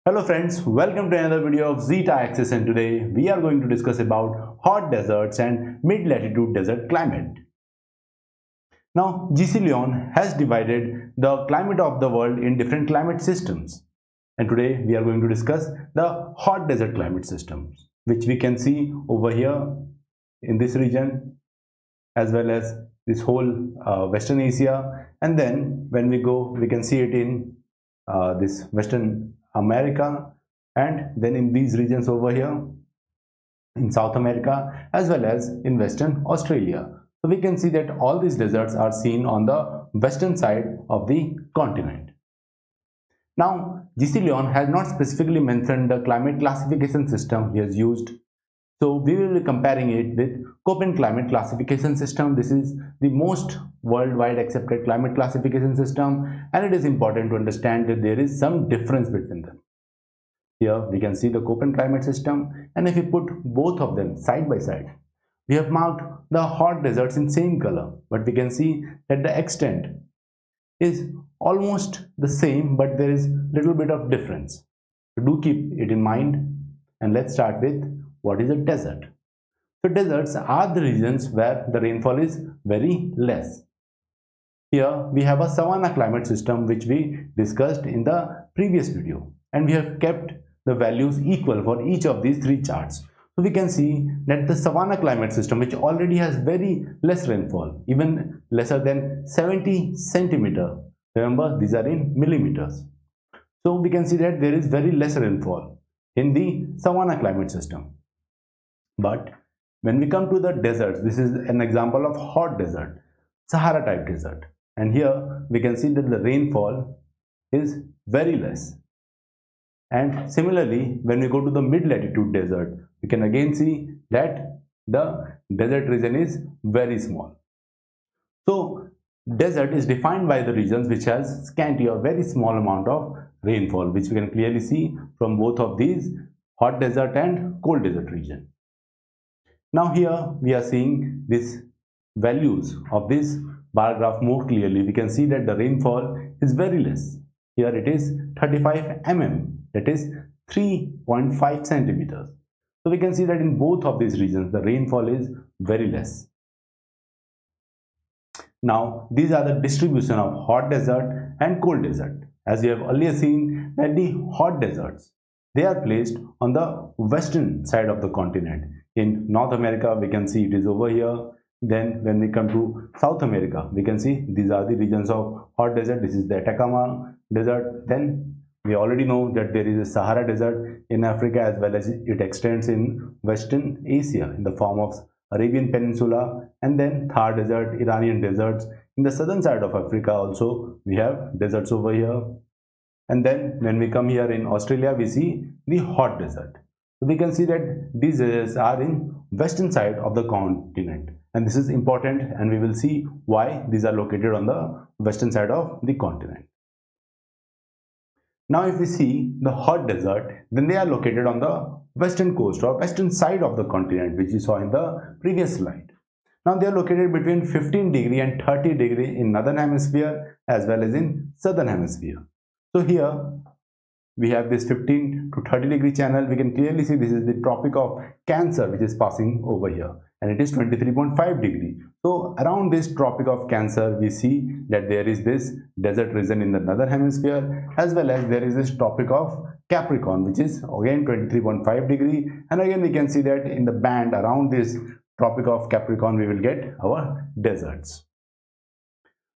Hello friends, welcome to another video of Zeta Axis, and today we are going to discuss about hot deserts and mid-latitude desert climate. Now, GC Leon has divided the climate of the world in different climate systems, and today we are going to discuss the hot desert climate systems, which we can see over here in this region as well as this whole Western Asia, and then when we go we can see it in this Western America, and then in these regions over here in South America as well as in Western Australia. So we can see that all these deserts are seen on the western side of the continent. Now, GC Leon has not specifically mentioned the climate classification system he has used, so we will be comparing it with Köppen climate classification system. This is the most worldwide accepted climate classification system, and it is important to understand that there is some difference between them. Here we can see the Köppen climate system, and if we put both of them side by side, we have marked the hot deserts in same color, but we can see that the extent is almost the same, but there is little bit of difference. So do keep it in mind, and let's start with what is a desert. So deserts are the regions where the rainfall is very less. Here we have a savanna climate system which we discussed in the previous video, and we have kept the values equal for each of these three charts. So we can see that the savanna climate system, which already has very less rainfall, even lesser than 70 centimeter. Remember, these are in millimeters. So we can see that there is very less rainfall in the savanna climate system. But when we come to the deserts, this is an example of hot desert, Sahara type desert, and here we can see that the rainfall is very less. And similarly, when we go to the mid-latitude desert, we can again see that the desert region is very small. So desert is defined by the regions which has scanty or very small amount of rainfall, which we can clearly see from both of these hot desert and cold desert region. Now here we are seeing these values of this bar graph more clearly. We can see that the rainfall is very less. Here it is 35 mm, that is 3.5 centimeters. So we can see that in both of these regions the rainfall is very less. Now these are the distribution of hot desert and cold desert. As we have earlier seen that the hot deserts, they are placed on the western side of the continent. In North America we can see it is over here. Then when we come to South America, we can see these are the regions of hot desert. This is the Atacama desert. Then we already know that there is a Sahara desert in Africa, as well as it extends in Western Asia in the form of Arabian Peninsula, and then Thar desert, Iranian deserts. In the southern side of Africa also we have deserts over here. And then when we come here in Australia, we see the hot desert. So we can see that these deserts are in western side of the continent, and this is important, and we will see why these are located on the western side of the continent. Now if we see the hot desert, then they are located on the western coast or western side of the continent, which you saw in the previous slide. Now they are located between 15 degree and 30 degree in northern hemisphere as well as in southern hemisphere. So here we have this 15 to 30 degree channel. We can clearly see this is the Tropic of Cancer which is passing over here, and it is 23.5 degree. So around this Tropic of Cancer we see that there is this desert region in the northern hemisphere, as well as there is this Tropic of Capricorn which is again 23.5 degree, and again we can see that in the band around this Tropic of Capricorn we will get our deserts.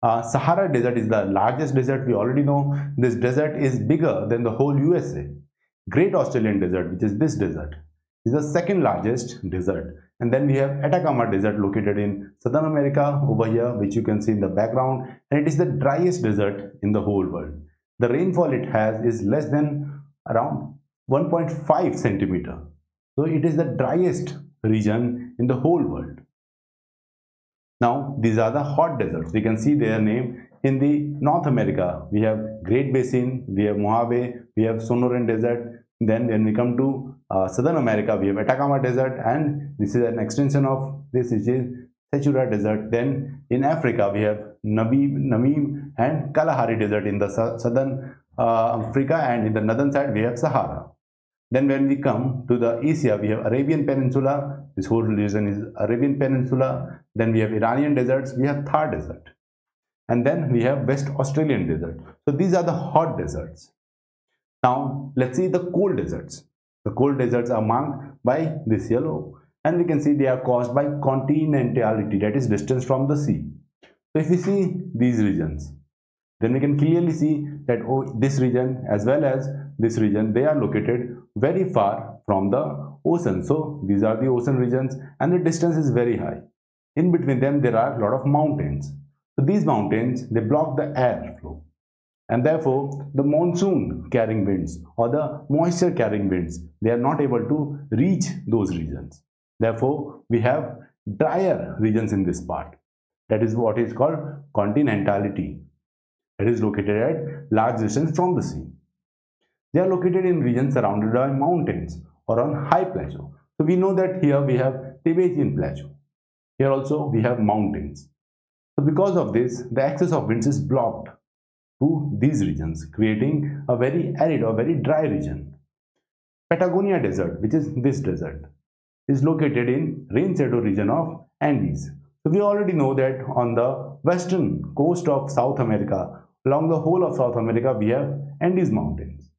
Sahara desert is the largest desert. We already know this desert is bigger than the whole USA. Great Australian desert, which is this desert, is the second largest desert. And then we have Atacama desert located in Southern America over here, which you can see in the background, and it is the driest desert in the whole world. The rainfall it has is less than around 1.5 centimeter. So it is the driest region in the whole world. Now these are the hot deserts. We can see their name. In the North America we have Great Basin, we have Mojave, we have Sonoran desert. Then when we come to Southern America we have Atacama desert, and this is an extension of this, which is Sechura desert. Then in Africa we have Namib and Kalahari desert in the southern Africa, and in the northern side we have Sahara. Then when we come to the Asia, we have Arabian Peninsula. This whole region is Arabian Peninsula. Then we have Iranian deserts, we have Thar Desert. And then we have West Australian Desert. So these are the hot deserts. Now let's see the cold deserts. The cold deserts are marked by this yellow, and we can see they are caused by continentality, that is distance from the sea. So if we see these regions, then we can clearly see that this region as well as this region, they are located very far from the ocean. So these are the ocean regions and the distance is very high. In between them there are a lot of mountains. So these mountains, they block the air flow, and therefore the monsoon carrying winds or the moisture carrying winds, they are not able to reach those regions. Therefore we have drier regions in this part. That is what is called continentality. It is located at large distance from the sea. They are located in regions surrounded by mountains or on high plateau. So we know that here we have Tibetan plateau. Here also we have mountains. So because of this, the access of winds is blocked to these regions, creating a very arid or very dry region. Patagonia Desert, which is this desert, is located in rain shadow region of Andes. So we already know that on the western coast of South America, along the whole of South America, we have Andes mountains.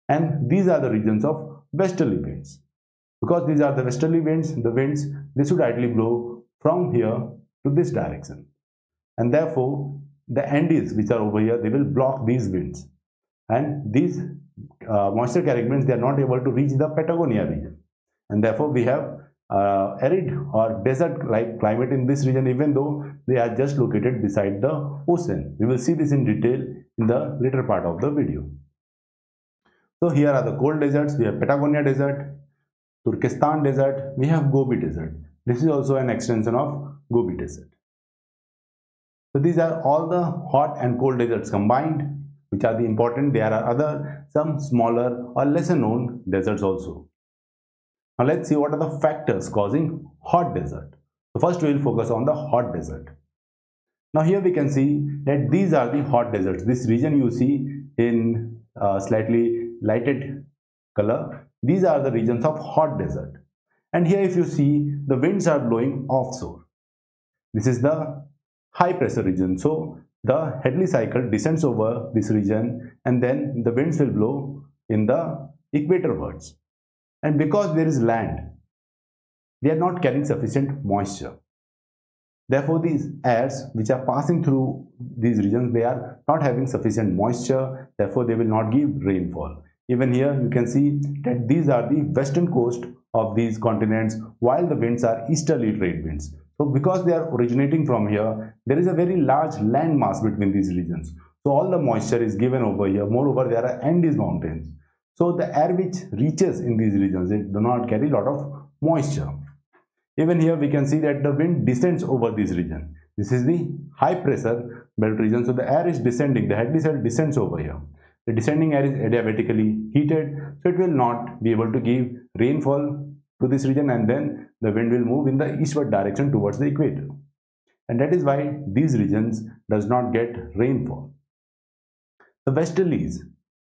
And these are the regions of westerly winds. Because these are the westerly winds, the winds, they should ideally blow from here to this direction. And therefore, the Andes which are over here, they will block these winds. And these moisture carrying winds, they are not able to reach the Patagonia region. And therefore, we have arid or desert like climate in this region, even though they are just located beside the ocean. We will see this in detail in the later part of the video. So here are the cold deserts. We have Patagonia Desert, Turkestan Desert, we have Gobi Desert. This is also an extension of Gobi Desert. So these are all the hot and cold deserts combined, which are the important. There are other some smaller or lesser known deserts also. Now let's see what are the factors causing hot desert. So first we will focus on the hot desert. Now here we can see that these are the hot deserts. This region you see in slightly lighted color, these are the regions of hot desert. And here if you see, the winds are blowing offshore. This is the high pressure region. So the Hadley cycle descends over this region, and then the winds will blow in the equatorwards. And because there is land, they are not carrying sufficient moisture. Therefore, these airs which are passing through these regions, they are not having sufficient moisture. Therefore, they will not give rainfall. Even here, you can see that these are the western coast of these continents, while the winds are easterly trade winds. So, because they are originating from here, there is a very large land mass between these regions. So, all the moisture is given over here. Moreover, there are Andes mountains. So, the air which reaches in these regions, it do not carry a lot of moisture. Even here we can see that the wind descends over this region. This is the high pressure belt region. So the air is descending, the Hadley cell descends over here. The descending air is adiabatically heated, so it will not be able to give rainfall to this region, and then the wind will move in the eastward direction towards the equator. And that is why these regions does not get rainfall. The westerlies,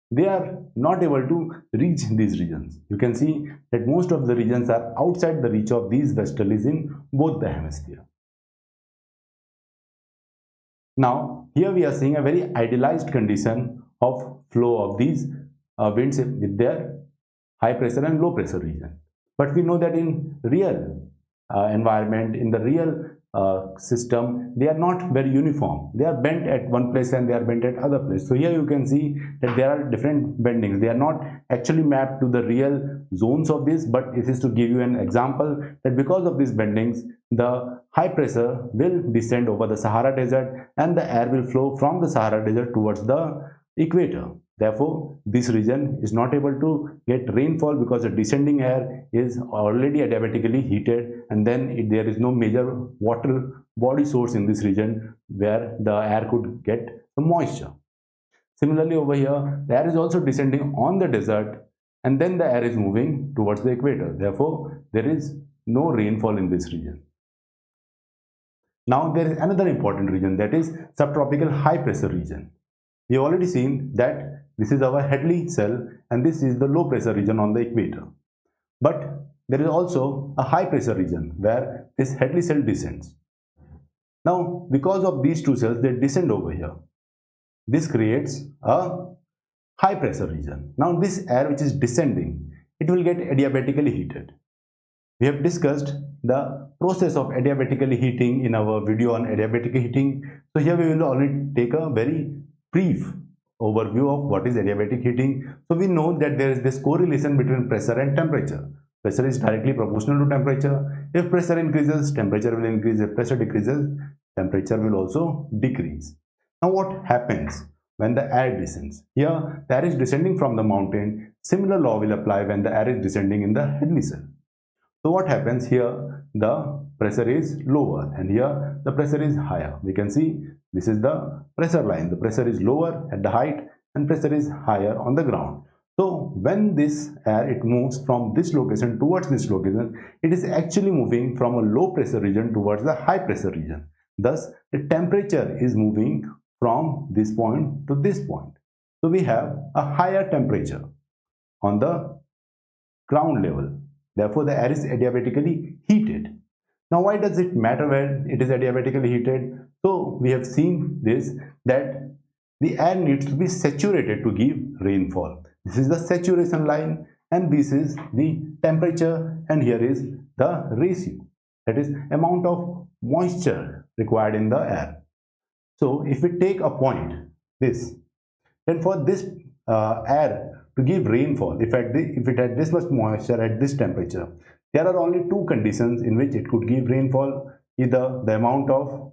they are not able to reach these regions. You can see that most of the regions are outside the reach of these westerlies in both the hemisphere. Now, here we are seeing a very idealized condition of flow of these winds with their high pressure and low pressure region. But we know that in real environment, in the real system, they are not very uniform. They are bent at one place and they are bent at other place. So here you can see that there are different bendings. They are not actually mapped to the real zones of this, but it is to give you an example that because of these bendings, the high pressure will descend over the Sahara Desert and the air will flow from the Sahara Desert towards the equator. Therefore, this region is not able to get rainfall because the descending air is already adiabatically heated, and then there is no major water body source in this region where the air could get the moisture. Similarly, over here, the air is also descending on the desert, and then the air is moving towards the equator. Therefore, there is no rainfall in this region. Now, there is another important region, that is subtropical high pressure region. We have already seen that This is our Hadley cell and this is the low pressure region on the equator. But there is also a high pressure region where this Hadley cell descends. Now, because of these two cells, they descend over here. This creates a high pressure region. Now, this air which is descending, it will get adiabatically heated. We have discussed the process of adiabatically heating in our video on adiabatic heating. So here we will only take a very brief overview of what is adiabatic heating. So we know that there is this correlation between pressure and temperature. Pressure is directly proportional to temperature. If pressure increases, temperature will increase. If pressure decreases, temperature will also decrease. Now what happens when the air descends? Here the air is descending from the mountain. Similar law will apply when the air is descending in the Hadley cell. So what happens here? The pressure is lower and here the pressure is higher. We can see this is the pressure line. The pressure is lower at the height and pressure is higher on the ground. So when this air it moves from this location towards this location, it is actually moving from a low pressure region towards the high pressure region. Thus the temperature is moving from this point to this point. So we have a higher temperature on the ground level. Therefore, the air is adiabatically heated. Now, why does it matter when it is adiabatically heated? So, we have seen this that the air needs to be saturated to give rainfall. This is the saturation line and this is the temperature and here is the ratio. That is amount of moisture required in the air. So, if we take a point, this, then for this air to give rainfall, if it had this much moisture at this temperature, there are only two conditions in which it could give rainfall. Either the amount of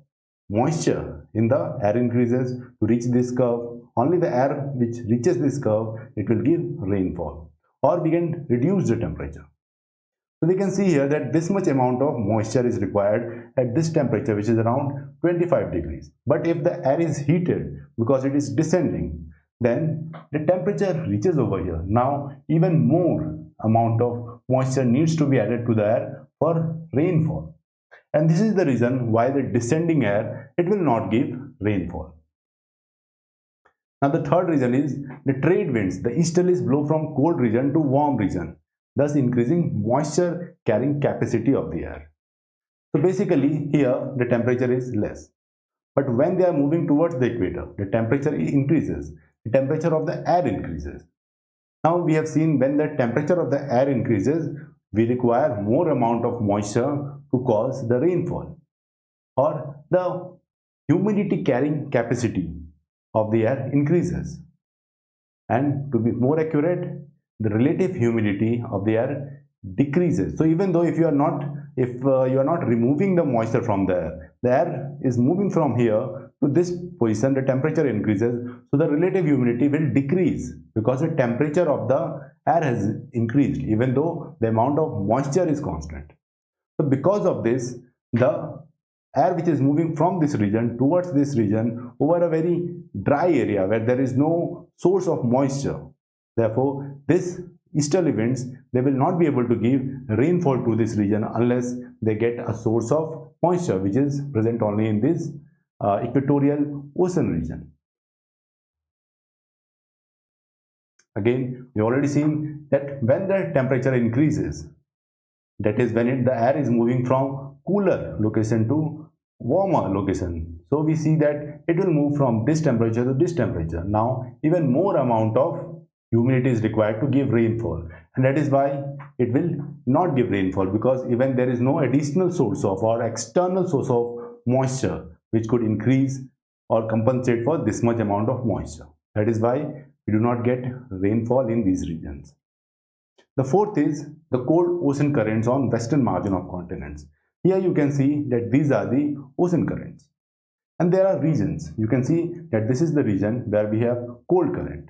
moisture in the air increases to reach this curve, only the air which reaches this curve, it will give rainfall, or we can reduce the temperature. So we can see here that this much amount of moisture is required at this temperature, which is around 25 degrees. But if the air is heated because it is descending, then the temperature reaches over here. Now even more amount of moisture needs to be added to the air for rainfall, and this is the reason why the descending air it will not give rainfall. Now the third reason is the trade winds. The easterlies blow from cold region to warm region, thus increasing moisture carrying capacity of the air. So basically here the temperature is less, but when they are moving towards the equator, the temperature increases. The temperature of the air increases. Now we have seen when the temperature of the air increases, we require more amount of moisture to cause the rainfall, or the humidity carrying capacity of the air increases. And to be more accurate, the relative humidity of the air decreases. So even though if you are not removing the moisture from the air is moving from here to this position, the temperature increases, so the relative humidity will decrease because the temperature of the air has increased even though the amount of moisture is constant. So because of this, the air which is moving from this region towards this region over a very dry area where there is no source of moisture, therefore this easterly winds, they will not be able to give rainfall to this region unless they get a source of moisture which is present only in this equatorial ocean region. Again, we already seen that when the temperature increases, that is when the air is moving from cooler location to warmer location. So we see that it will move from this temperature to this temperature. Now even more amount of humidity is required to give rainfall, and that is why it will not give rainfall, because even there is no additional source of or external source of moisture which could increase or compensate for this much amount of moisture. That is why we do not get rainfall in these regions. The fourth is the cold ocean currents on western margin of continents. Here you can see that these are the ocean currents, and there are regions. You can see that this is the region where we have cold current.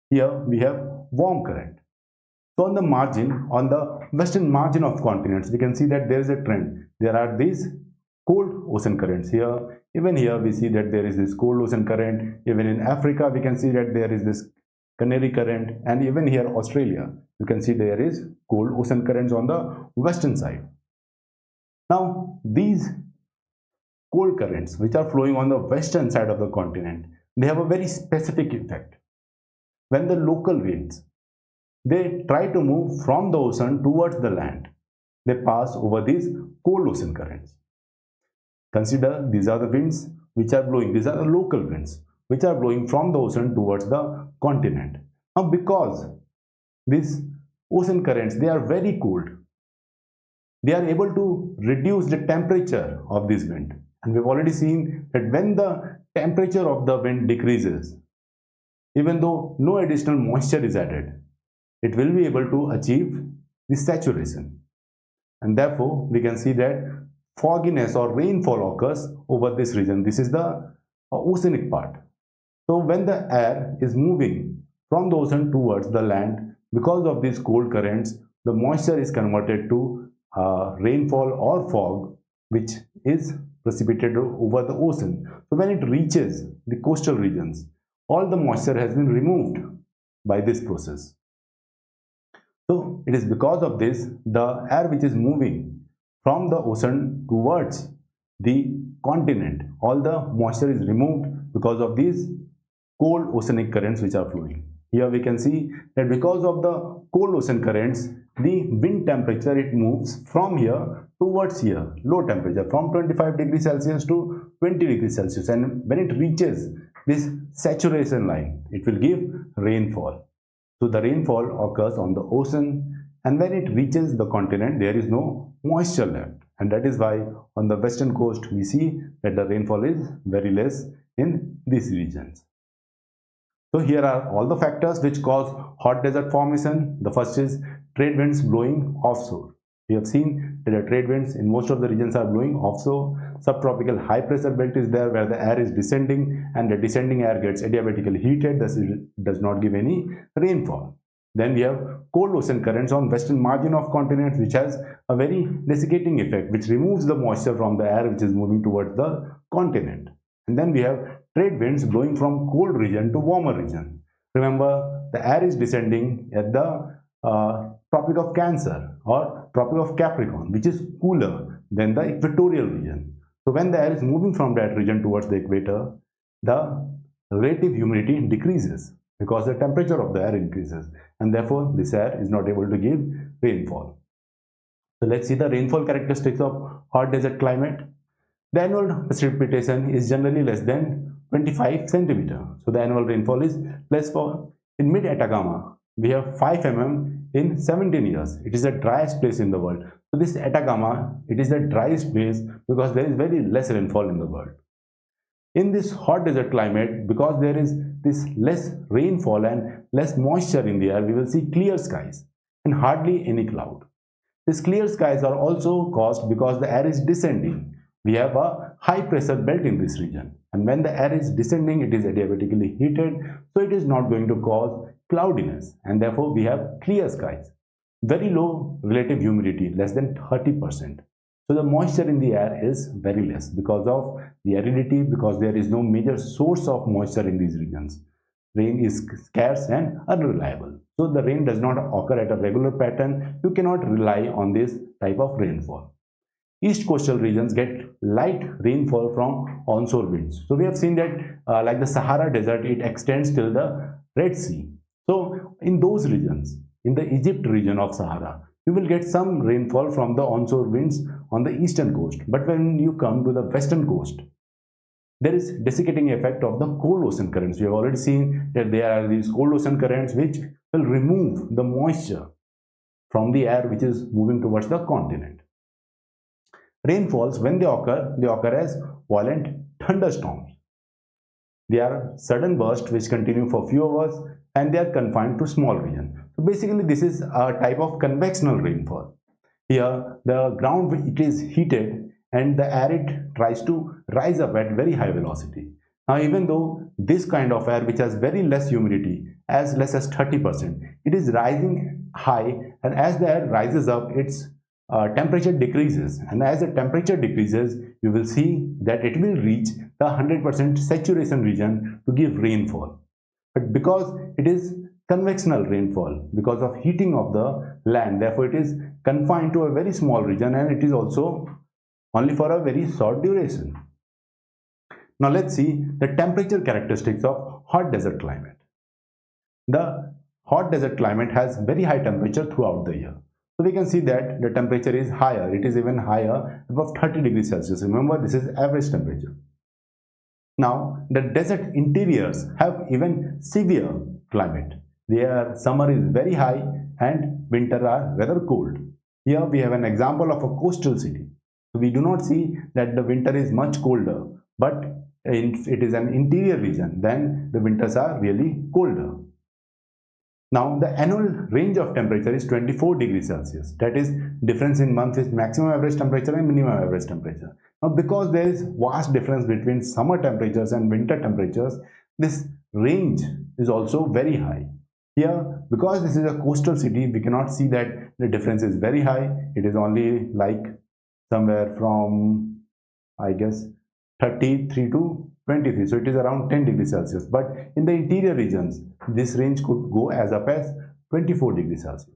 Here we have warm current. So on the margin, on the western margin of continents, we can see that there is a trend. There are these cold ocean currents here. Even here we see that there is this cold ocean current. Even in Africa we can see that there is this Canary current, and even here Australia you can see there is cold ocean currents on the western side. Now these cold currents which are flowing on the western side of the continent, they have a very specific effect. when the local winds, they try to move from the ocean towards the land, they pass over these cold ocean currents. Consider these are the winds which are blowing, these are the local winds which are blowing from the ocean towards the continent. Now because these ocean currents, they are very cold, they are able to reduce the temperature of this wind, and we've already seen that when the temperature of the wind decreases, even though no additional moisture is added, it will be able to achieve the saturation, and therefore we can see that fogginess or rainfall occurs over this region. This is the oceanic part. So when the air is moving from the ocean towards the land, because of these cold currents, the moisture is converted to rainfall or fog, which is precipitated over the ocean. So when it reaches the coastal regions, all the moisture has been removed by this process. So it is because of this, the air which is moving from the ocean towards the continent, all the moisture is removed because of these cold oceanic currents which are flowing. Here we can see that because of the cold ocean currents, the wind temperature, it moves from here towards here, low temperature, from 25 degrees Celsius to 20 degrees Celsius, and when it reaches this saturation line, it will give rainfall. So the rainfall occurs on the ocean, and when it reaches the continent, there is no moisture left, and that is why on the western coast we see that the rainfall is very less in these regions. So here are all the factors which cause hot desert formation. The first is trade winds blowing offshore. We have seen that the trade winds in most of the regions are blowing offshore. Subtropical high pressure belt is there where the air is descending, and the descending air gets adiabatically heated, thus it does not give any rainfall. Then we have cold ocean currents on western margin of continent, which has a very desiccating effect, which removes the moisture from the air which is moving towards the continent. And then we have trade winds blowing from cold region to warmer region. Remember, the air is descending at the Tropic of Cancer or Tropic of Capricorn, which is cooler than the equatorial region. So when the air is moving from that region towards the equator, the relative humidity decreases because the temperature of the air increases, and therefore this air is not able to give rainfall. So let's see the rainfall characteristics of hot desert climate. The annual precipitation is generally less than 25 centimeter. So the annual rainfall is less. For in mid Atacama, we have 5 mm in 17 years. It is the driest place in the world. So this Atacama, it is the driest place because there is very less rainfall in the world. In this hot desert climate, because there is this less rainfall and less moisture in the air, we will see clear skies and hardly any cloud. These clear skies are also caused because the air is descending. We have a high pressure belt in this region, and when the air is descending, it is adiabatically heated, so it is not going to cause cloudiness, and therefore we have clear skies. Very low relative humidity, less than 30%. So the moisture in the air is very less because of the aridity, because there is no major source of moisture in these regions. Rain is scarce and unreliable. So the rain does not occur at a regular pattern. You cannot rely on this type of rainfall. East coastal regions get light rainfall from onshore winds. So we have seen that like the Sahara Desert, it extends till the Red Sea. So in those regions, in the Egypt region of Sahara, you will get some rainfall from the onshore winds on the eastern coast. But when you come to the western coast, there is desiccating effect of the cold ocean currents. We have already seen that there are these cold ocean currents which will remove the moisture from the air which is moving towards the continent. Rainfalls, when they occur as violent thunderstorms. They are sudden bursts which continue for few hours, and they are confined to small region. So basically this is a type of convectional rainfall. Here the ground, it is heated and the air, it tries to rise up at very high velocity. Now even though this kind of air which has very less humidity, as less as 30%, it is rising high, and as the air rises up, its temperature decreases, and as the temperature decreases, you will see that it will reach the 100% saturation region to give rainfall. But because it is convectional rainfall, because of heating of the land, therefore it is confined to a very small region, and it is also only for a very short duration. Now let's see the temperature characteristics of hot desert climate. the hot desert climate has very high temperature throughout the year. So we can see that the temperature is higher, it is even higher, above 30 degrees Celsius. Remember, this is average temperature. Now, the desert interiors have even severe climate. Their summer is very high and winter are rather cold. Here we have an example of a coastal city. So we do not see that the winter is much colder, but it is an interior region, then the winters are really colder. Now, the annual range of temperature is 24 degrees Celsius. That is, difference in months is maximum average temperature and minimum average temperature. Now, because there is vast difference between summer temperatures and winter temperatures, this range is also very high. Here, because this is a coastal city, we cannot see that the difference is very high. It is only like somewhere from, I guess, 33 to 23, so it is around 10 degrees Celsius. But in the interior regions, this range could go as up as 24 degrees Celsius.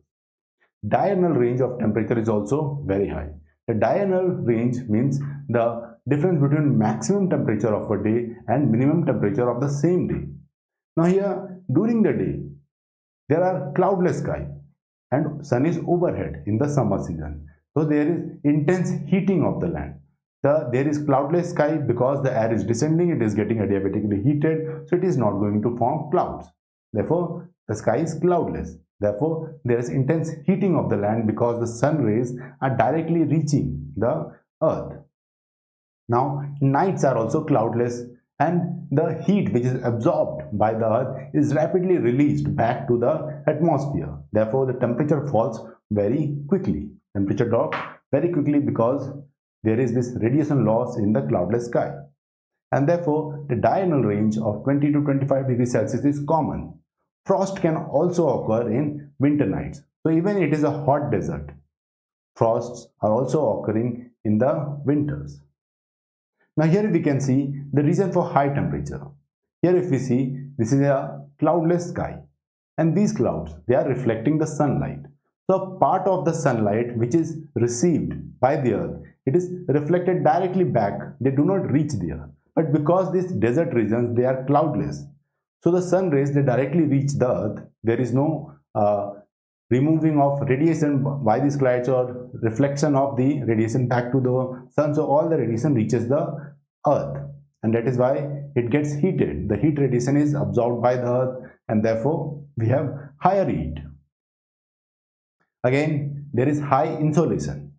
Diurnal range of temperature is also very high. The diurnal range means the difference between maximum temperature of a day and minimum temperature of the same day. Now here, during the day, there are cloudless sky and sun is overhead in the summer season. So there is intense heating of the land. There is cloudless sky because the air is descending, it is getting adiabatically heated, so it is not going to form clouds. Therefore, the sky is cloudless. Therefore, there is intense heating of the land because the sun rays are directly reaching the earth. Now, nights are also cloudless and the heat which is absorbed by the earth is rapidly released back to the atmosphere. Therefore, the temperature falls very quickly. Temperature drops very quickly because there is this radiation loss in the cloudless sky. And therefore, the diurnal range of 20 to 25 degrees Celsius is common. Frost can also occur in winter nights. So even it is a hot desert, frosts are also occurring in the winters. Now here we can see the reason for high temperature. Here if we see, this is a cloudless sky and these clouds, they are reflecting the sunlight. So part of the sunlight which is received by the earth, it is reflected directly back. They do not reach the earth. But because these desert regions, they are cloudless. So the sun rays, they directly reach the earth. There is no removing of radiation by these clouds or reflection of the radiation back to the sun. So all the radiation reaches the earth. And that is why it gets heated. The heat radiation is absorbed by the earth and therefore we have higher heat. Again, there is high insolation.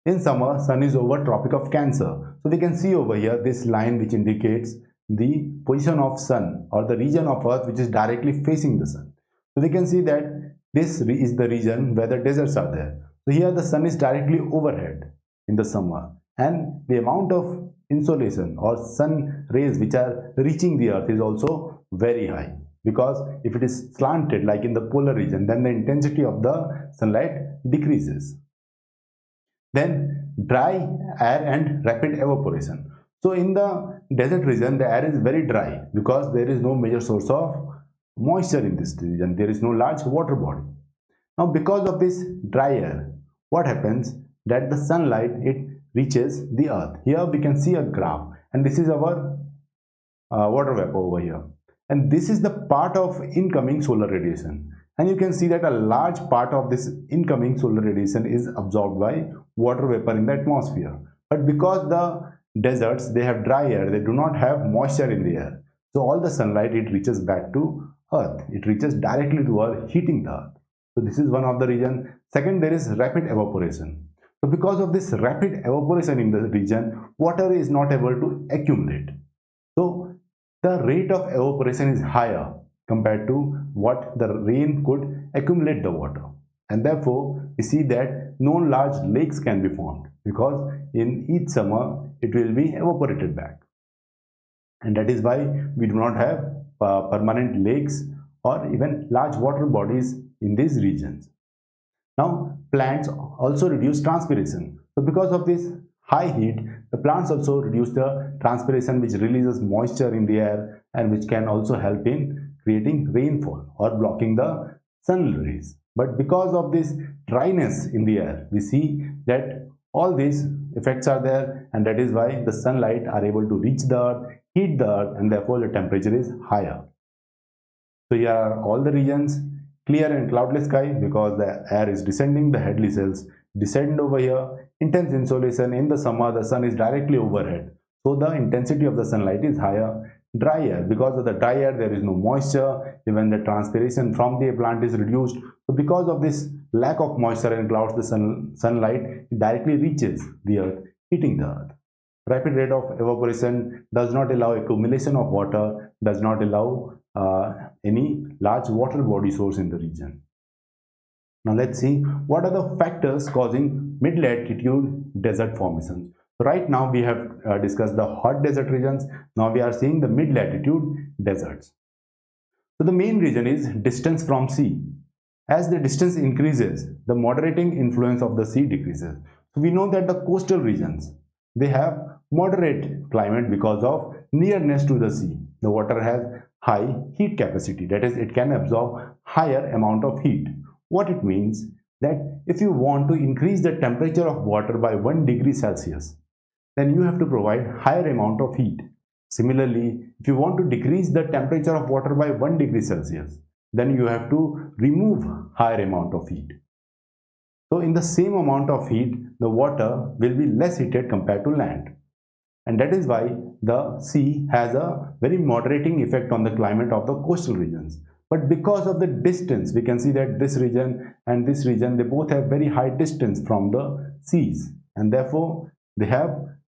In summer, sun is over Tropic of Cancer. So we can see over here this line which indicates the position of sun or the region of earth which is directly facing the sun. So we can see that this is the region where the deserts are there. So here the sun is directly overhead in the summer and the amount of insolation or sun rays which are reaching the earth is also very high. Because if it is slanted like in the polar region, then the intensity of the sunlight decreases. Then dry air and rapid evaporation. So in the desert region, the air is very dry because there is no major source of moisture in this region. There is no large water body. Now because of this dry air, what happens that the sunlight, it reaches the earth. Here we can see a graph and this is our water vapor over here. And this is the part of incoming solar radiation. And you can see that a large part of this incoming solar radiation is absorbed by water vapor in the atmosphere. But because the deserts, they have dry air, they do not have moisture in the air. So all the sunlight, it reaches back to earth. It reaches directly to earth, heating the earth. So this is one of the reasons. Second, there is rapid evaporation. So because of this rapid evaporation in the region, water is not able to accumulate. So the rate of evaporation is higher compared to what the rain could accumulate the water. And therefore, we see that no large lakes can be formed because in each summer, it will be evaporated back. And that is why we do not have permanent lakes or even large water bodies in these regions. Now, plants also reduce transpiration. So because of this high heat, the plants also reduce the transpiration which releases moisture in the air and which can also help in creating rainfall or blocking the sun rays. But because of this dryness in the air, we see that all these effects are there and that is why the sunlight are able to reach the earth, heat the earth and therefore the temperature is higher. So here are all the regions: clear and cloudless sky because the air is descending, the head cells descend over here. Intense insolation in the summer, the sun is directly overhead, so the intensity of the sunlight is higher. Dry air, because of the dry air there is no moisture, even the transpiration from the plant is reduced. So because of this lack of moisture and clouds, the sunlight directly reaches the earth, heating the earth. Rapid rate of evaporation does not allow accumulation of water, does not allow any large water body source in the region. Now let's see what are the factors causing mid-latitude desert formations. So right now we have discussed the hot desert regions. Now we are seeing the mid-latitude deserts. So the main reason is distance from sea. As the distance increases, the moderating influence of the sea decreases. So we know that the coastal regions, they have moderate climate because of nearness to the sea. The water has high heat capacity, that is, it can absorb higher amount of heat. What it means that if you want to increase the temperature of water by 1 degree Celsius, then you have to provide higher amount of heat. Similarly, if you want to decrease the temperature of water by 1 degree Celsius, then you have to remove higher amount of heat. So in the same amount of heat, the water will be less heated compared to land. And that is why the sea has a very moderating effect on the climate of the coastal regions. But because of the distance, we can see that this region and this region, they both have very high distance from the seas, and therefore they have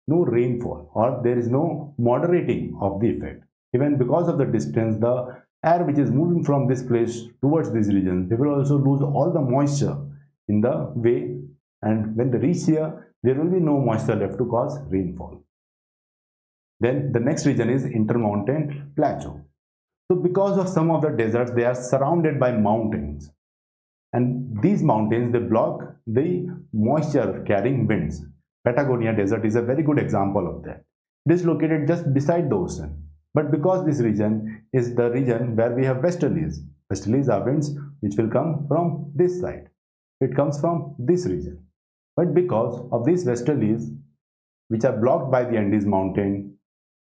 no rainfall, or there is no moderating of the effect. Even because of the distance, the air which is moving from this place towards this region, they will also lose all the moisture in the way, and when they reach here, there will be no moisture left to cause rainfall. Then the next region is intermountain plateau. So because of some of the deserts, they are surrounded by mountains, and these mountains, they block the moisture carrying winds. Patagonia desert is a very good example of that. It is located just beside the ocean, but because this region is the region where we have westerlies. Westerlies are winds which will come from this side. It comes from this region, but because of these westerlies which are blocked by the Andes mountain,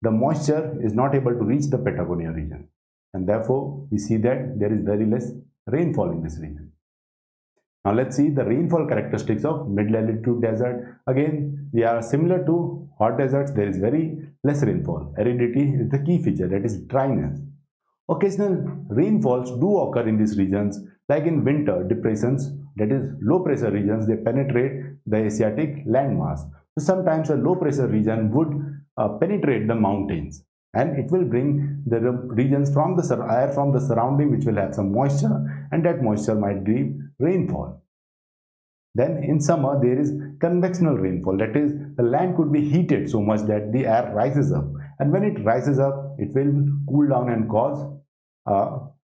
the moisture is not able to reach the Patagonia region, and therefore we see that there is very less rainfall in this region. Now let's see the rainfall characteristics of mid-latitude desert. Again, they are similar to hot deserts. There is very less rainfall. Aridity is the key feature, that is dryness. Occasional rainfalls do occur in these regions, like in winter. Depressions, that is low pressure regions, they penetrate the Asiatic landmass. So sometimes a low pressure region would penetrate the mountains, and it will bring the regions from the air from the surrounding which will have some moisture, and that moisture might give rainfall. Then in summer there is convectional rainfall, that is, the land could be heated so much that the air rises up, and when it rises up, it will cool down and cause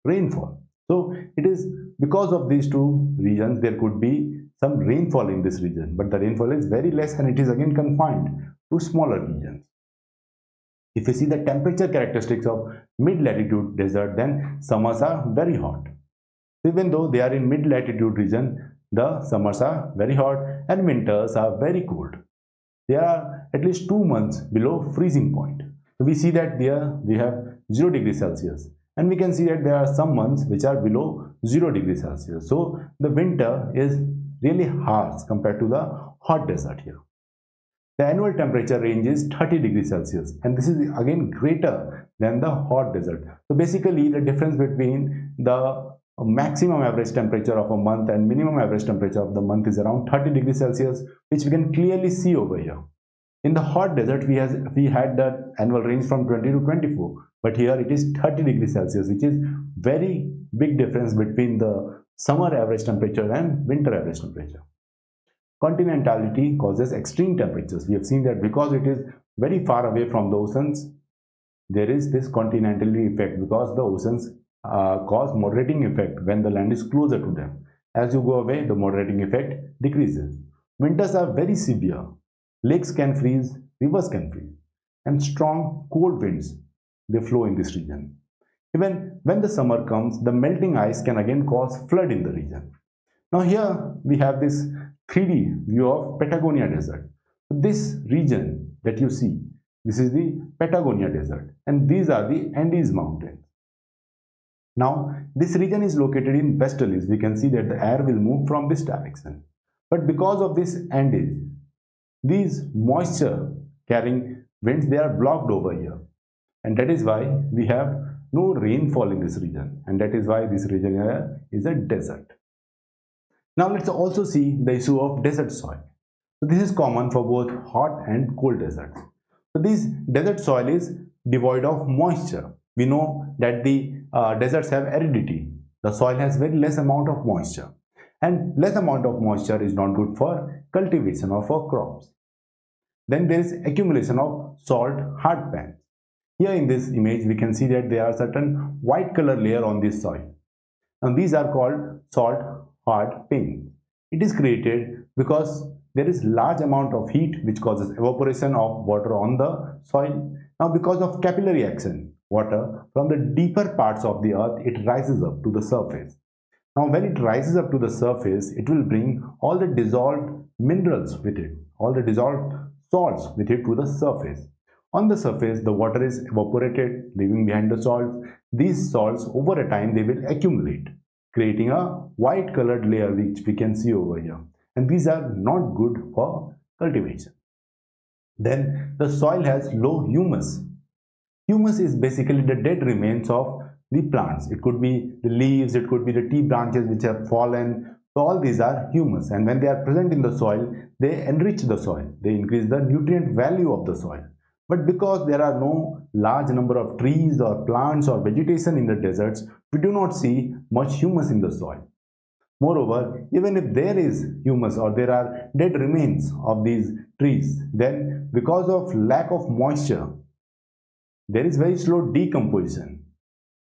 rainfall. So it is because of these two regions there could be some rainfall in this region, but the rainfall is very less, and it is again confined to smaller regions. If you see the temperature characteristics of mid-latitude desert, then summers are very hot. Even though they are in mid-latitude region, the summers are very hot and winters are very cold. There are at least 2 months below freezing point. So we see that there we have 0 degrees Celsius, and we can see that there are some months which are below 0 degrees Celsius. So the winter is really harsh compared to the hot desert here. The annual temperature range is 30 degrees Celsius, and this is again greater than the hot desert. So basically the difference between the maximum average temperature of a month and minimum average temperature of the month is around 30 degrees Celsius, which we can clearly see over here. In the hot desert, we had the annual range from 20 to 24, but here it is 30 degrees Celsius, which is very big difference between the summer average temperature and winter average temperature. Continentality causes extreme temperatures. We have seen that because it is very far away from the oceans, there is this continentality effect, because the oceans cause moderating effect when the land is closer to them. As you go away, the moderating effect decreases. Winters are very severe. Lakes can freeze, rivers can freeze, and strong cold winds, they flow in this region. Even when the summer comes, the melting ice can again cause flood in the region. Now here we have this 3D view of Patagonia desert. This region that you see, this is the Patagonia desert, and these are the Andes mountains. Now, this region is located in westerlies. We can see that the air will move from this direction. But because of this Andes, these moisture carrying winds, they are blocked over here. And that is why we have no rainfall in this region. And that is why this region here is a desert. Now let's also see the issue of desert soil. So this is common for both hot and cold deserts. So this desert soil is devoid of moisture. We know that the deserts have aridity. The soil has very less amount of moisture, and less amount of moisture is not good for cultivation or for crops. Then there is accumulation of salt hard pans. Here in this image we can see that there are certain white color layer on this soil. Now these are called salt hard pans. It is created because there is large amount of heat which causes evaporation of water on the soil. Now because of capillary action, water from the deeper parts of the earth, it rises up to the surface. Now when it rises up to the surface, it will bring all the dissolved minerals with it, all the dissolved salts with it to the surface. On the surface, the water is evaporated, leaving behind the salts. These salts over a time they will accumulate, creating a white colored layer which we can see over here. And these are not good for cultivation. Then the soil has low humus. Humus is basically the dead remains of the plants. It could be the leaves, it could be the tree branches which have fallen. So all these are humus, and when they are present in the soil, they enrich the soil. They increase the nutrient value of the soil. But because there are no large number of trees or plants or vegetation in the deserts, we do not see much humus in the soil. Moreover, even if there is humus or there are dead remains of these trees, then because of lack of moisture, there is very slow decomposition.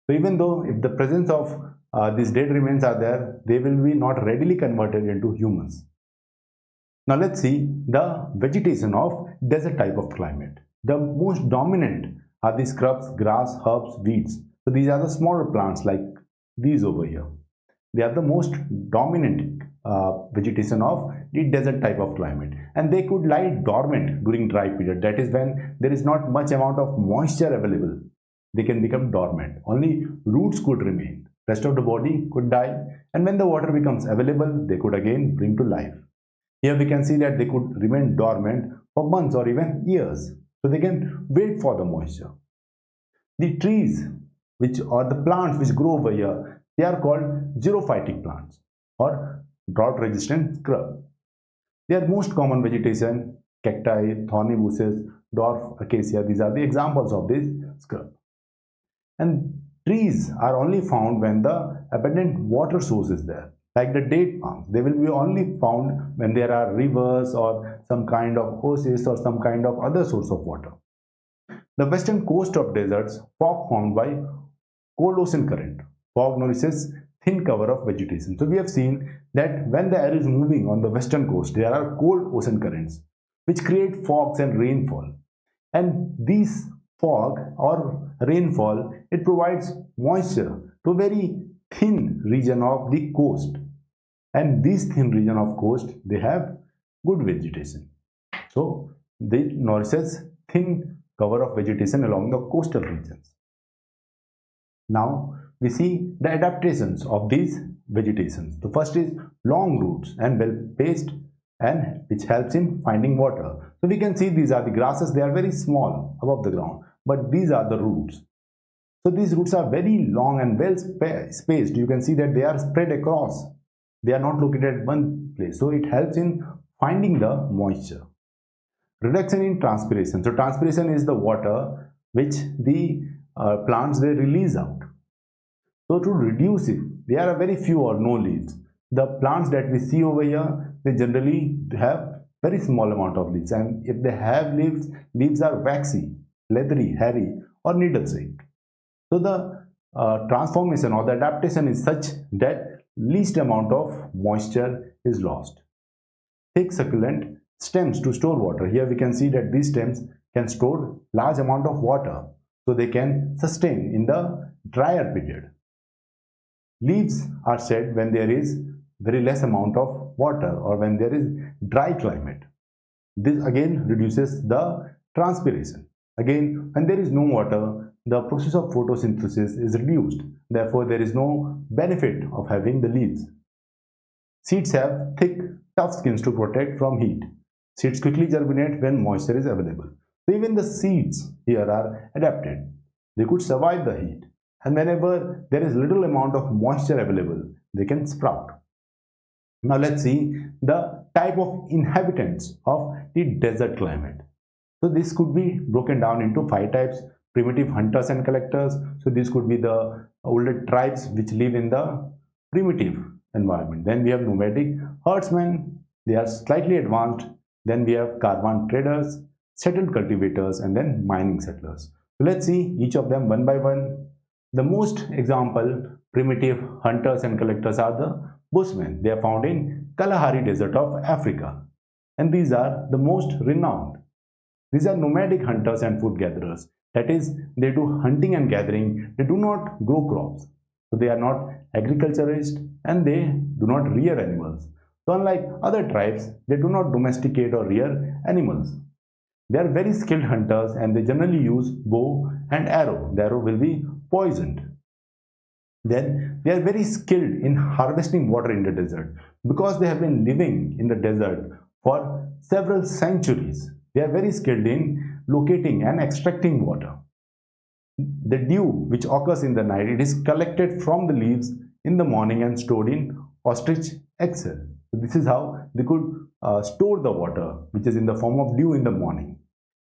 So even though if the presence of these dead remains are there, they will be not readily converted into humus. Now let's see the vegetation of desert type of climate. The most dominant are the scrubs, grass, herbs, weeds. So these are the smaller plants like these over here. They are the most dominant vegetation of the desert type of climate, and they could lie dormant during dry period. That is when there is not much amount of moisture available. They can become dormant. Only roots could remain. Rest of the body could die, and when the water becomes available, they could again bring to life. Here we can see that they could remain dormant for months or even years. So they can wait for the moisture. The trees or the plants which grow over here, they are called xerophytic plants or drought resistant scrub. Their most common vegetation, cacti, thorny bushes, dwarf acacia, these are the examples of this scrub. And trees are only found when the abundant water source is there. Like the date palms, they will be only found when there are rivers or some kind of oasis or some kind of other source of water. The western coast of deserts, fog formed by cold ocean current. Fog nourishes thin cover of vegetation. So we have seen that when the air is moving on the western coast, there are cold ocean currents which create fogs and rainfall. And these fog or rainfall, it provides moisture to a very thin region of the coast. And this thin region of coast, they have good vegetation. So they nourishes thin cover of vegetation along the coastal regions. Now we see the adaptations of these vegetations. The first is long roots and well paced, and which helps in finding water. So we can see these are the grasses. They are very small above the ground, but these are the roots. So these roots are very long and well spaced. You can see that they are spread across. They are not located at one place. So it helps in finding the moisture. Reduction in transpiration. So transpiration is the water which the plants they release out. So to reduce it, there are very few or no leaves. The plants that we see over here, they generally have very small amount of leaves, and if they have leaves, leaves are waxy, leathery, hairy or needle-shaped. So the transformation or the adaptation is such that least amount of moisture is lost. Thick succulent stems to store water. Here we can see that these stems can store large amount of water, so they can sustain in the drier period. Leaves are shed when there is very less amount of water or when there is dry climate. This again reduces the transpiration. Again, when there is no water, the process of photosynthesis is reduced. Therefore, there is no benefit of having the leaves. Seeds have thick, tough skins to protect from heat. Seeds quickly germinate when moisture is available. So even the seeds here are adapted. They could survive the heat. And whenever there is little amount of moisture available, they can sprout. Now let's see the type of inhabitants of the desert climate. So this could be broken down into 5 types. Primitive hunters and collectors. So this could be the older tribes which live in the primitive environment. Then we have nomadic herdsmen. They are slightly advanced. Then we have caravan traders, settled cultivators, and then mining settlers. So let's see each of them one by one. The most example primitive hunters and collectors are the Bushmen. They are found in Kalahari Desert of Africa. And these are the most renowned. These are nomadic hunters and food gatherers. That is, they do hunting and gathering. They do not grow crops. So they are not agriculturists and they do not rear animals. So unlike other tribes, they do not domesticate or rear animals. They are very skilled hunters and they generally use bow and arrow. The arrow will be poisoned. Then they are very skilled in harvesting water in the desert because they have been living in the desert for several centuries. They are very skilled in locating and extracting water. The dew which occurs in the night, it is collected from the leaves in the morning and stored in ostrich eggshell. So this is how they could store the water which is in the form of dew in the morning.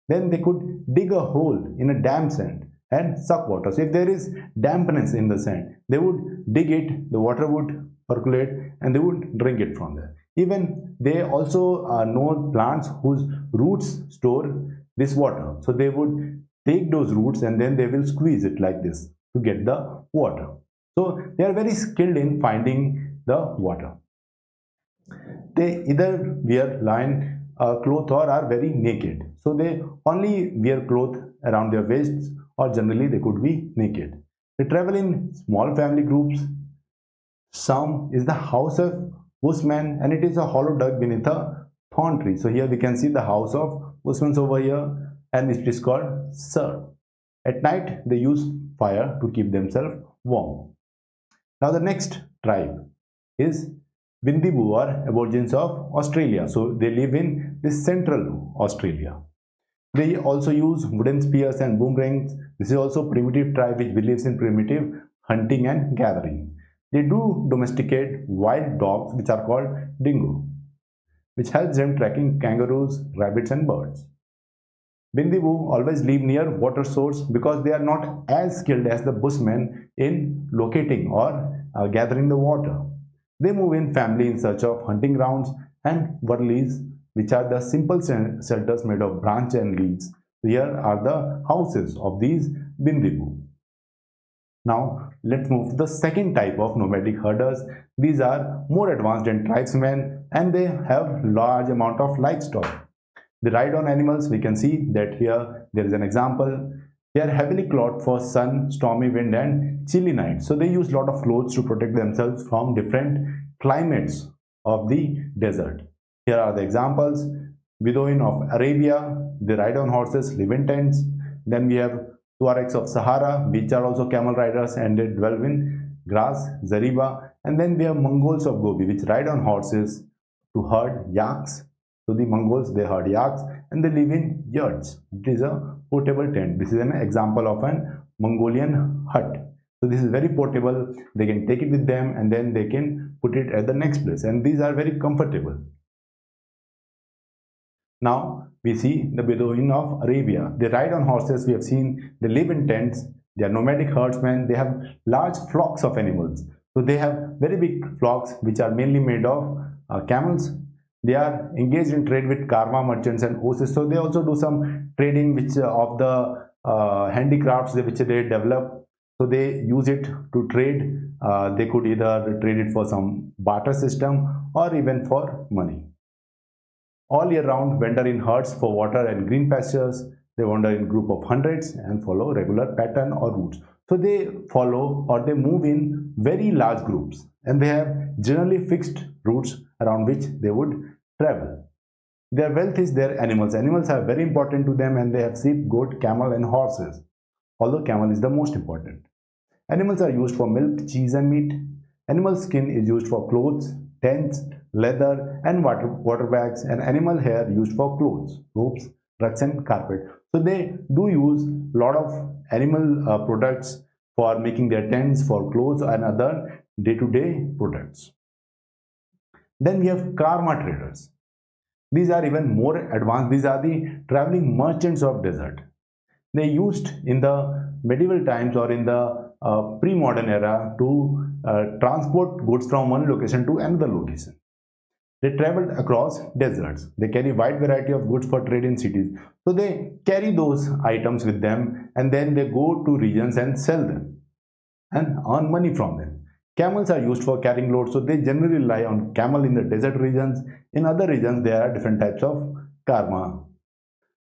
Then they could dig a hole in a damp sand and suck water. So if there is dampness in the sand, they would dig it, the water would percolate and they would drink it from there. Even they also know plants whose roots store this water. So they would take those roots and then they will squeeze it like this to get the water. So they are very skilled in finding the water. They either wear lion cloth or are very naked. So they only wear cloth around their waists or generally they could be naked. They travel in small family groups. Some is the house of Busman and it is a hollow dug beneath a thorn tree. So here we can see the house of Busmans over here and it is called Sir. At night they use fire to keep themselves warm. Now the next tribe is Bindibu or Aborigines of Australia. So they live in the central Australia. They also use wooden spears and boomerangs. This is also primitive tribe which believes in primitive hunting and gathering. They do domesticate wild dogs which are called dingo, which helps them tracking kangaroos, rabbits and birds. Bindibu always live near water source because they are not as skilled as the Bushmen in locating or gathering the water. They move in family in search of hunting grounds and wurleys, which are the simple shelters made of branch and leaves. Here are the houses of these Bindibu. Now let's move to the second type of nomadic herders. These are more advanced than tribesmen and they have large amount of livestock. They ride on animals. We can see that here there is an example. They are heavily clothed for sun, stormy wind and chilly nights. So they use a lot of clothes to protect themselves from different climates of the desert. Here are the examples. Bedouin of Arabia, they ride on horses, live in tents. Then we have Tuaregs of Sahara, which are also camel riders and they dwell in grass, zariba. And then we have Mongols of Gobi, which ride on horses to herd yaks. So the Mongols, they herd yaks and they live in yurts. It is a portable tent. This is an example of an Mongolian hut. So this is very portable. They can take it with them and then they can put it at the next place. And these are very comfortable. Now we see the Bedouin of Arabia. They ride on horses. We have seen they live in tents. They are nomadic herdsmen. They have large flocks of animals. So they have very big flocks which are mainly made of camels. They are engaged in trade with Karma merchants and horses. So they also do some trading which of the handicrafts which they develop. So they use it to trade. They could either trade it for some barter system or even for money. All year round wander in herds for water and green pastures. They wander in group of hundreds and follow regular pattern or routes. So they follow or they move in very large groups and they have generally fixed routes around which they would travel. Their wealth is their animals. Animals are very important to them and they have sheep, goat, camel and horses. although camel is the most important. Animals are used for milk, cheese and meat. Animal skin is used for clothes, tents, leather and water bags, and animal hair used for clothes, ropes, rugs and carpet. So they do use a lot of animal products for making their tents, for clothes and other day-to-day products. Then we have karma traders. These are even more advanced. These are the traveling merchants of desert. They used in the medieval times or in the pre-modern era to transport goods from one location to another location. They traveled across deserts. They carry wide variety of goods for trade in cities. So they carry those items with them and then they go to regions and sell them and earn money from them. Camels are used for carrying loads, so they generally rely on camel in the desert regions. In other regions, there are different types of karma.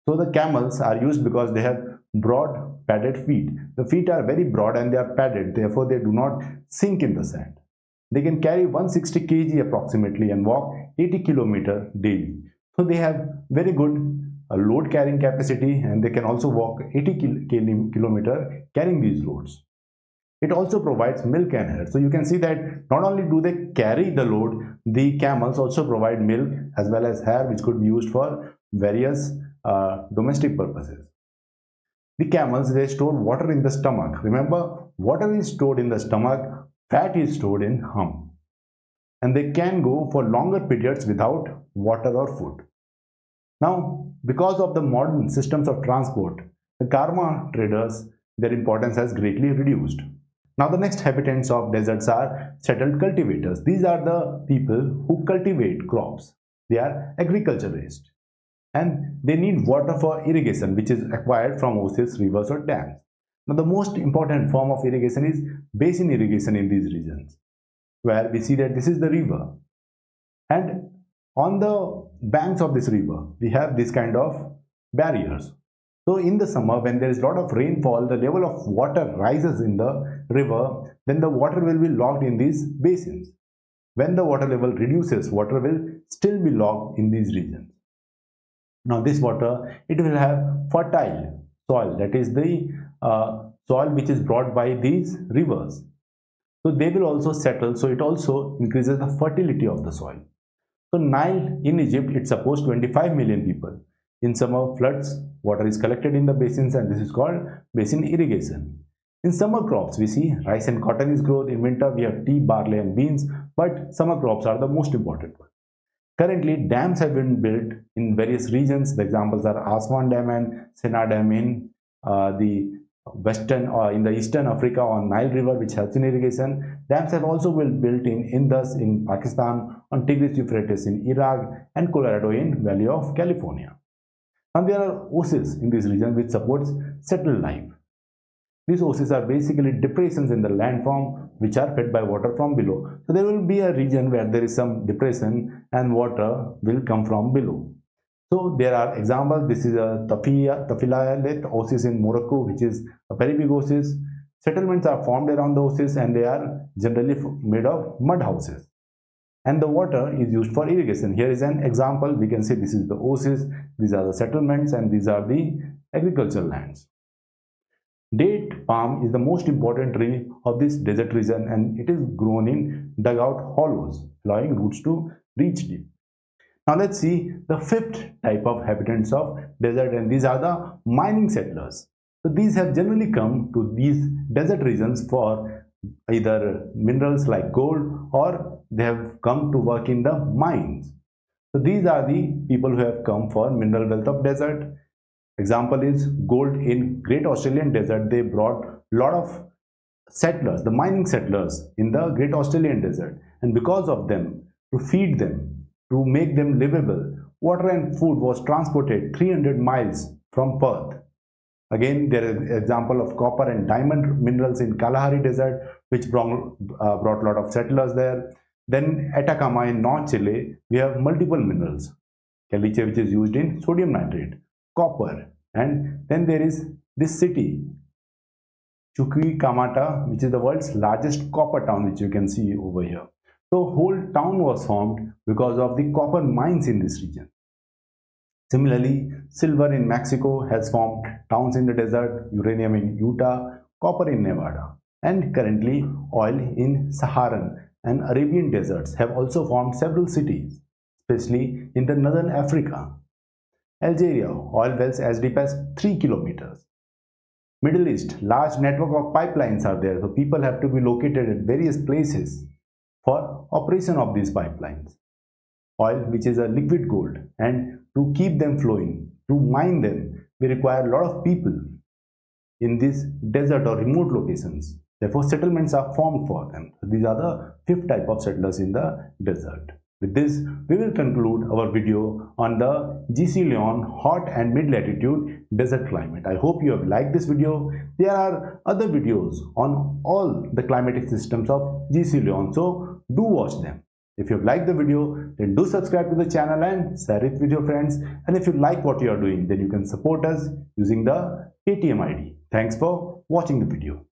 So the camels are used because they have broad padded feet. The feet are very broad and they are padded, therefore they do not sink in the sand. They can carry 160 kg approximately and walk 80 km daily. So they have very good load carrying capacity and they can also walk 80 km carrying these loads. It also provides milk and hair. So you can see that not only do they carry the load, the camels also provide milk as well as hair, which could be used for various domestic purposes. The camels, they store water in the stomach. Remember, water is stored in the stomach, fat is stored in hump. And they can go for longer periods without water or food. Now, because of the modern systems of transport, the karma traders, their importance has greatly reduced. Now the next habitants of deserts are settled cultivators. These are the people who cultivate crops. They are agriculturalists and they need water for irrigation, which is acquired from oases, rivers or dams. Now the most important form of irrigation is basin irrigation in these regions, where we see that this is the river and on the banks of this river we have this kind of barriers. So in the summer, when there is a lot of rainfall, the level of water rises in the river, then the water will be locked in these basins. When the water level reduces, water will still be locked in these regions. Now this water, it will have fertile soil, that is the soil which is brought by these rivers. So they will also settle, so it also increases the fertility of the soil. So Nile in Egypt, it supports 25 million people. In summer floods, water is collected in the basins and this is called basin irrigation. In summer crops, we see rice and cotton is grown. In winter, we have tea, barley and beans, but summer crops are the most important one. Currently, dams have been built in various regions. The examples are Aswan Dam and Sena Dam in the western or in the eastern Africa on Nile River, which helps in irrigation. Dams have also been built in Indus in Pakistan, on Tigris Euphrates in Iraq, and Colorado in Valley of California. Now there are oases in this region which supports settled life. These oases are basically depressions in the landform which are fed by water from below. So there will be a region where there is some depression and water will come from below. So there are examples. This is a Tafilalet oasis in Morocco, which is a very big oasis. Settlements are formed around the oasis and they are generally made of mud houses. And the water is used for irrigation. Here is an example. We can say this is the oasis, these are the settlements and these are the agricultural lands. Date palm is the most important tree of this desert region and it is grown in dugout hollows, allowing roots to reach deep. Now let's see the fifth type of habitants of desert, and these are the mining settlers. So these have generally come to these desert regions for either minerals like gold or they have come to work in the mines. So these are the people who have come for mineral wealth of desert. Example is gold in Great Australian Desert. They brought a lot of settlers, the mining settlers in the Great Australian Desert, and because of them, to feed them, to make them livable, water and food was transported 300 miles from Perth. Again, there is an example of copper and diamond minerals in Kalahari Desert, which brought a lot of settlers there. Then Atacama in North Chile, we have multiple minerals. Caliche, which is used in sodium nitrate, copper, and then there is this city, Chuquicamata, which is the world's largest copper town, which you can see over here. So whole town was formed because of the copper mines in this region. Similarly, silver in Mexico has formed towns in the desert, uranium in Utah, copper in Nevada, and currently oil in Saharan and Arabian deserts have also formed several cities, especially in the northern Africa. Algeria, oil wells as deep as 3 kilometers. Middle East, large network of pipelines are there, so people have to be located at various places for operation of these pipelines. Oil, which is a liquid gold, and to keep them flowing, to mine them, we require a lot of people in these desert or remote locations. Therefore, settlements are formed for them. So these are the fifth type of settlers in the desert. With this, we will conclude our video on the GC Leon hot and mid-latitude desert climate. I hope you have liked this video. There are other videos on all the climatic systems of GC Leon, so do watch them. If you have liked the video, then do subscribe to the channel and share it with your friends. And if you like what you are doing, then you can support us using the KTM ID. Thanks for watching the video.